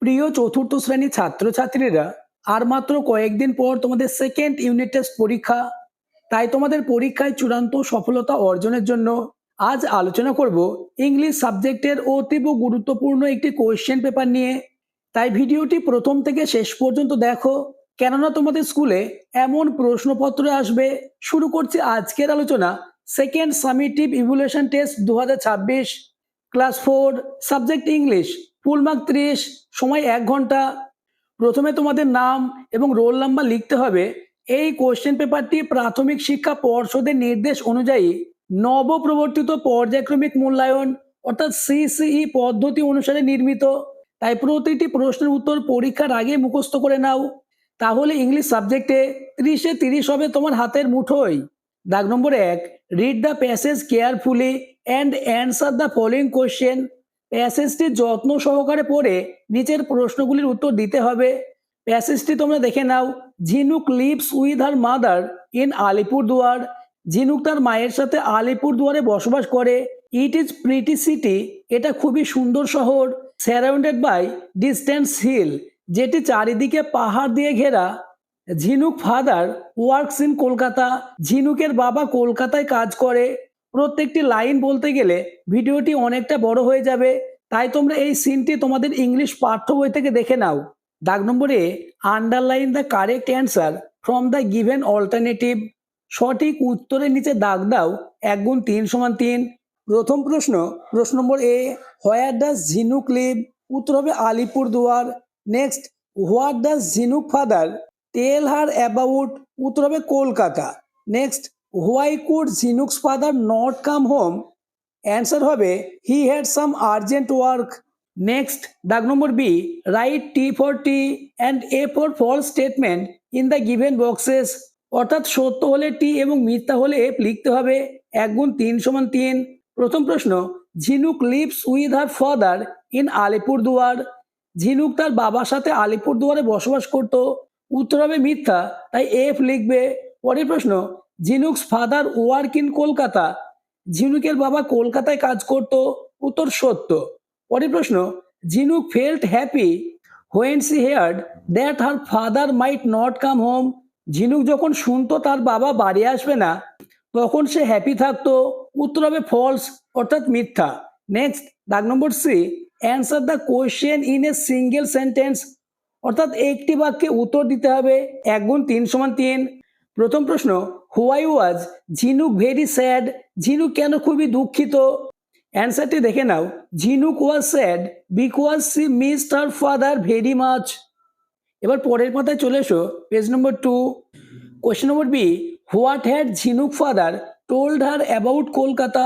প্রিয় চতুর্থ শ্রেণীর ছাত্রছাত্রীরা, আর মাত্র কয়েকদিন পর তোমাদের সেকেন্ড ইউনিট টেস্ট পরীক্ষা। তাই তোমাদের পরীক্ষায় চূড়ান্ত সফলতা অর্জনের জন্য আজ আলোচনা করব ইংলিশ সাবজেক্টের অতীব গুরুত্বপূর্ণ একটি কোয়েশ্চেন পেপার নিয়ে। তাই ভিডিওটি প্রথম থেকে শেষ পর্যন্ত দেখো, কেননা তোমাদের স্কুলে এমন প্রশ্নপত্র আসবে। শুরু করছি আজকের আলোচনা। Second summative evaluation test 2026, class 4, subject English, full mark 30, সময় 1 ঘন্টা। প্রথমে তোমাদের নাম এবং রোল নাম্বার লিখতে হবে। এই কোশ্চেন পেপারটি প্রাথমিক শিক্ষা পর্ষদের নির্দেশ অনুযায়ী নবপ্রবর্তিত পর্যায়ক্রমিক মূল্যায়ন অর্থাৎ সিসিই পদ্ধতি অনুসারে নির্মিত। তাই প্রতিটি প্রশ্নের উত্তর পরীক্ষার আগে মুখস্থ করে নাও, তাহলে ইংলিশ সাবজেক্টে 30-এ 30 হবে তোমার হাতের মুঠোয়। দাগ number 1, read the passage carefully and answer the following question. প্যাসেজটি যত্ন সহকারে পড়ে নিচের প্রশ্নগুলির উত্তর দিতে হবে। প্যাসেজটি তোমরা দেখে নাও। ঝিনুক lives with her mother in Alipurduar. ঝিনুক তার মায়ের সাথে আলিপুরদুয়ারে বসবাস করে। ইট ইজ প্রিটি সিটি, এটা খুবই সুন্দর শহর। সারাউন্ডেড বাই ডিস্টেন্স হিল, যেটি চারিদিকে পাহাড় দিয়ে ঘেরা। ঝিনুক ফাদার ওয়ার্কস ইন কলকাতা, ঝিনুকের বাবা কলকাতায় কাজ করে। প্রত্যেকটি লাইন বলতে গেলে ভিডিওটি অনেকটা বড় হয়ে যাবে, তাই তোমরা এই সিনটি তোমাদের ইংলিশ পাঠ্য বই থেকে দেখে নাও। দাগ নম্বরে, underline the correct answer from the given alternative. সঠিক উত্তরের নিচে দাগ দাও 1 গুণ 3 সমান 3। প্রথম প্রশ্ন নম্বর এ, হোয়ার ডাজ ঝিনুক লিভ? উত্তর হবে Alipurduar. Next, what does Jhinuk father tell her about? উত্তর হবে Kolkata. Next, why could Jhinuk's father not come home? Answer হবে he had some urgent work. Next, দাগ নম্বর B, write T for T and F for false statement in the given boxes. অর্থাৎ সত্য হলে টি এবং মিথ্যা হলে এফ লিখতে হবে। 1 গুণ 3 সমান 3। প্রথম প্রশ্ন, ঝিনুক lives with her father in Alipurduar. ঝিনুক তার বাবার সাথে আলিপুরদুয়ারে বসবাস করত। উত্তর হবে মিথ্যা, তাই এফ লিখবে। পরের প্রশ্ন, Jhinuk's father work in Kolkata. ঝিনুকের বাবা কলকাতায় কাজ করত। উত্তর সত্য। পরের প্রশ্ন, Jhinuk felt happy when she heard that her father might not come home. Jhinuk যখন শুনতো তার বাবা বাড়ি আসবে না, তখন সে হ্যাপি থাকতো। উত্তর হবে ফলস, অর্থাৎ মিথ্যা। নেক্সট, দাগ number C, answer the question in a single sentence. অর্থাৎ একটি বাক্যে উত্তর দিতে হবে। 1 গুণ 3 সমান 3। প্রথম প্রশ্ন, হোয়াই ওয়াজ ঝিনুক ভেরি স্যাড? ঝিনুক কেন খুবই দুঃখিত? অ্যান্সারটি দেখে নাও। Jhinuk was sad because she missed her father very much. এবার পরের পাতায় চলে এসো, page number 2। Question number B, what had Jhinuk father told her about Kolkata?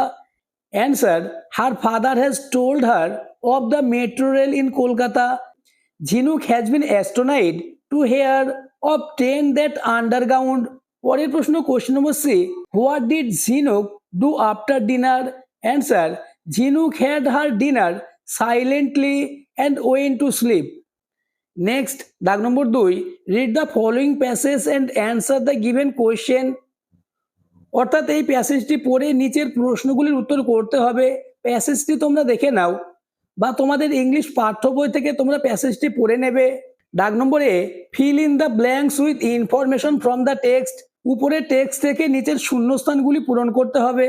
Answer, her father has told her of the metro rail in Kolkata. Jhinuk has been astonished to hear of train that underground. পরের প্রশ্ন, question number C, what did Jhinuk do after dinner? Answer, Jhinuk had her dinner silently and went to sleep. Next, দাগ নম্বর 2, read the following passage and answer the given question. অর্থাৎ এই প্যাসেজটি পড়ে নিচের প্রশ্নগুলির উত্তর করতে হবে। প্যাসেজটি তোমরা দেখে নাও, বা তোমাদের ইংলিশ পাঠ্য বই থেকে তোমরা প্যাসেজটি পড়ে নেবে। দাগ number A, fill in the blanks with information from the text. উপরে টেক্সট থেকে নিচের শূন্যস্থানগুলি পূরণ করতে হবে।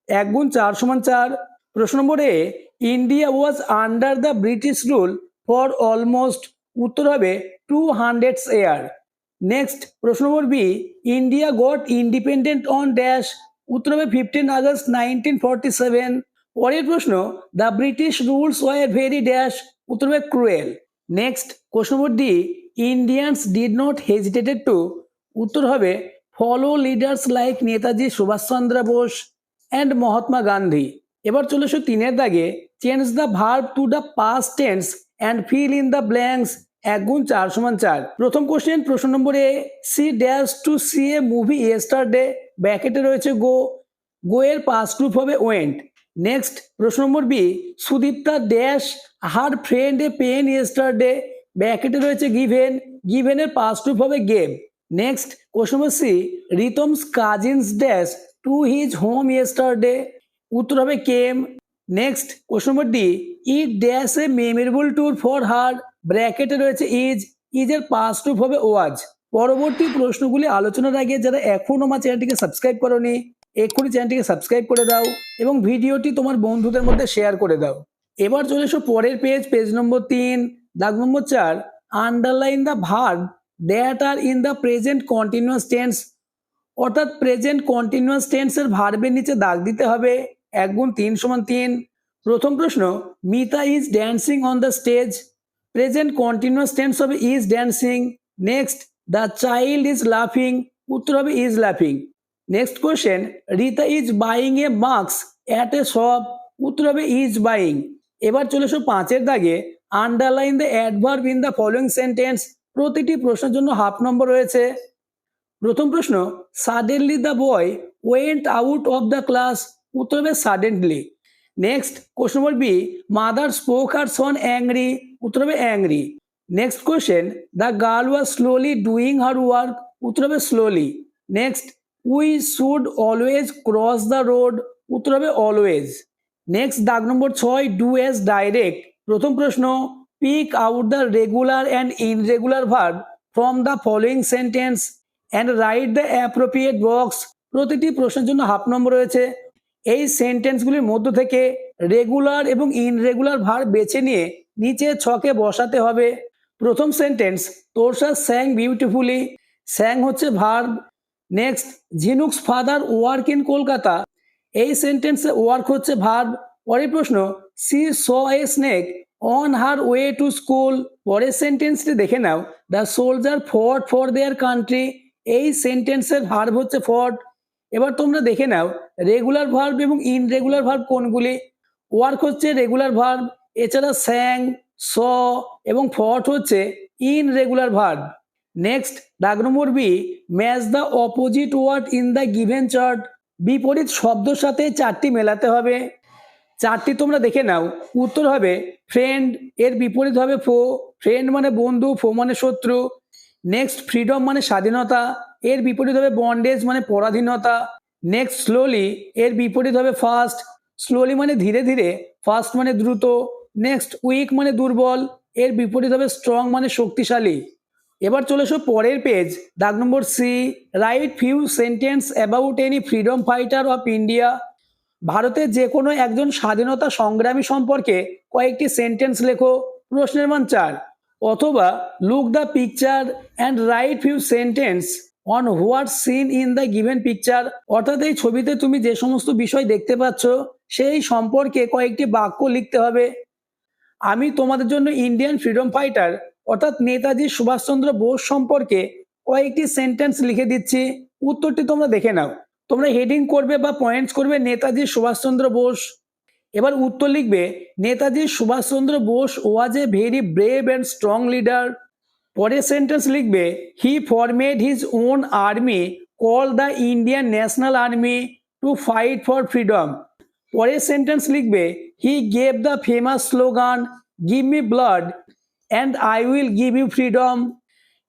1 গুণ 4 সমান 4। প্রশ্ন number A, India was under the British rule for almost. উত্তর হবে 200 ইয়ার। নেক্সট, প্রশ্ন number B, India got independent on dash. উত্তর হবে 15 আগস্ট 1947। পরের প্রশ্ন, the British rules were very dash. উত্তর হবে cruel. Next, question number D, Indians did not hesitated to. উত্তর হবে follow leaders like Netaji Subhash Chandra Bose and Mahatma Gandhi. এবার চলে এসো 3-এর দাগে, change the verb to the past tense and fill in the blanks. 1 গুণ 4 সমান 4। প্রথম কোশ্চেন, প্রশ্ন number A, she dash to see a movie yesterday. ব্র্যাকেটে রয়েছে গো, গো এর পাস্ট রূপ হবে ওয়েন্ট। নেক্সট, প্রশ্ন number B, Sudipta dash her friend a pen yesterday. ব্র্যাকেটে রয়েছে গিভেন, গিভেনের পাস্ট রূপ হবে gave. Next, question number C, Ritam's cousins dash to his home yesterday. উত্তর হবে came. Next, question number D, it dash a memorable tour for her. ব্র্যাকেটে রয়েছে is, ইজের past রূপ হবে ওয়াজ। পরবর্তী প্রশ্নগুলি আলোচনার আগে যারা এখনো আমার চ্যানেলটিকে সাবস্ক্রাইব করোনি, এক্ষুনি চ্যানেলটিকে সাবস্ক্রাইব করে দাও এবং ভিডিওটি তোমার বন্ধুদের মধ্যে শেয়ার করে দাও। এবার চলে এসো পরের পেজ, পেজ নম্বর 3, দাগ নম্বর 4, underline the verb that are in the present continuous tense. অর্থাৎ প্রেজেন্ট কন্টিনিউয়াস টেন্সের ভার্বের নিচে দাগ দিতে হবে 1 গুণ 3 সমান 3। প্রথম প্রশ্ন, Mita is dancing on the stage. Present continuous tense হবে is dancing. Next, the child is লাফিং, উত্তর হবে ইজ লাফিং। Next question, Rita is buying a mask at a shop, উত্তর হবে ইজ বাইং। এবার চলে এসো 5-এর দাগে, underline the adverb in the following sentence. প্রতিটি প্রশ্নের জন্য হাফ নম্বর রয়েছে। প্রথম প্রশ্ন, suddenly the boy went out of the class, উত্তর হবে suddenly. Next question number B, mother spoke her son angry, উত্তর হবে angry. Next question, the girl was slowly doing her work, উত্তর হবে slowly. Next, we should always cross the road, উত্তর হবে always. Next দাগ নম্বর 6, do as direct. প্রথম প্রশ্ন, pick out the regular and irregular verb from the following sentence and write the appropriate box. প্রতিটি প্রশ্নের জন্য হাফ নম্বর রয়েছে। এই সেন্টেন্সগুলির মধ্য থেকে রেগুলার এবং ইনরেগুলার ভার্ব বেছে নিয়ে নিচে ছকে বসাতে হবে। প্রথম সেন্টেন্স, তোরসা স্যাং বিউটিফুলি, স্যাং হচ্ছে verb. Next, Jhinuk's father work in Kolkata, এই সেন্টেন্সে ওয়ার্ক হচ্ছে ভার্ব। পরের প্রশ্ন, she saw a snake on her way to school. পরের সেন্টেন্সটি দেখে নাও, the soldier fought for their country, এই সেন্টেন্সের ভার্ব হচ্ছে ফট। এবার তোমরা দেখে নাও রেগুলার ভার্ব এবং ইনরেগুলার ভার্ব কোনগুলি। ওয়ার্ক হচ্ছে রেগুলার ভার্ব, এছাড়া স্যাং, স এবং ফট হচ্ছে ইনরেগুলার ভার্ব। নেক্সট দাগ নম্বর B, match the opposite word in the given chart. বিপরীত শব্দের সাথে 4টি মেলাতে হবে। 4টি তোমরা দেখে নাও। উত্তর হবে ফ্রেন্ড, এর বিপরীত হবে ফো, ফ্রেন্ড মানে বন্ধু, ফো মানে শত্রু। নেক্সট, ফ্রিডম মানে স্বাধীনতা, এর বিপরীত হবে বন্ডেজ মানে পরাধীনতা। নেক্সট, স্লোলি, এর বিপরীত হবে ফাস্ট, স্লোলি মানে ধীরে ধীরে, ফাস্ট মানে দ্রুত। নেক্সট, উইক মানে দুর্বল, এর বিপরীত হবে স্ট্রং মানে শক্তিশালী। এবার চলে এসো পরের পেজ, দাগ number C, write few sentence about any freedom fighter of India. ভারতের যে কোনো একজন স্বাধীনতা সংগ্রামী সম্পর্কে কয়েকটি সেন্টেন্স লেখো। প্রশ্নের মান 4। অথবা look the picture and right few sentence on what seen in the given picture. অর্থাৎ এই ছবিতে তুমি যে সমস্ত বিষয় দেখতে পাচ্ছ সেই সম্পর্কে কয়েকটি বাক্য লিখতে হবে। আমি তোমাদের জন্য ইন্ডিয়ান ফ্রিডম ফাইটার অর্থাৎ নেতাজি সুভাষচন্দ্র বোস সম্পর্কে কয়েকটি সেন্টেন্স লিখে দিচ্ছি। উত্তরটি তোমরা দেখে নাও। তোমরা হেডিং করবে বা পয়েন্টস করবে নেতাজি সুভাষচন্দ্র বোস। এবার উত্তর লিখবে, Netaji Subhash Chandra Bose was a very brave and strong leader. পরের সেন্টেন্স লিখবে, he formed his own army call the Indian National Army to fight for freedom. পরের সেন্টেন্স লিখবে, he gave the famous slogan give me blood and I will give you freedom.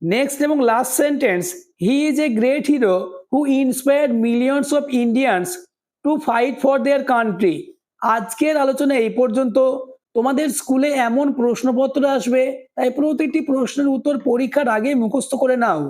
Next এবং last sentence, he is a great hero who inspired millions of Indians to fight for their country. আজকের আলোচনা এই পর্যন্ত। তোমাদের স্কুলে এমন প্রশ্নপত্র আসবে, তাই প্রতিটি প্রশ্নের উত্তর পরীক্ষার আগে মুখস্থ করে নাও।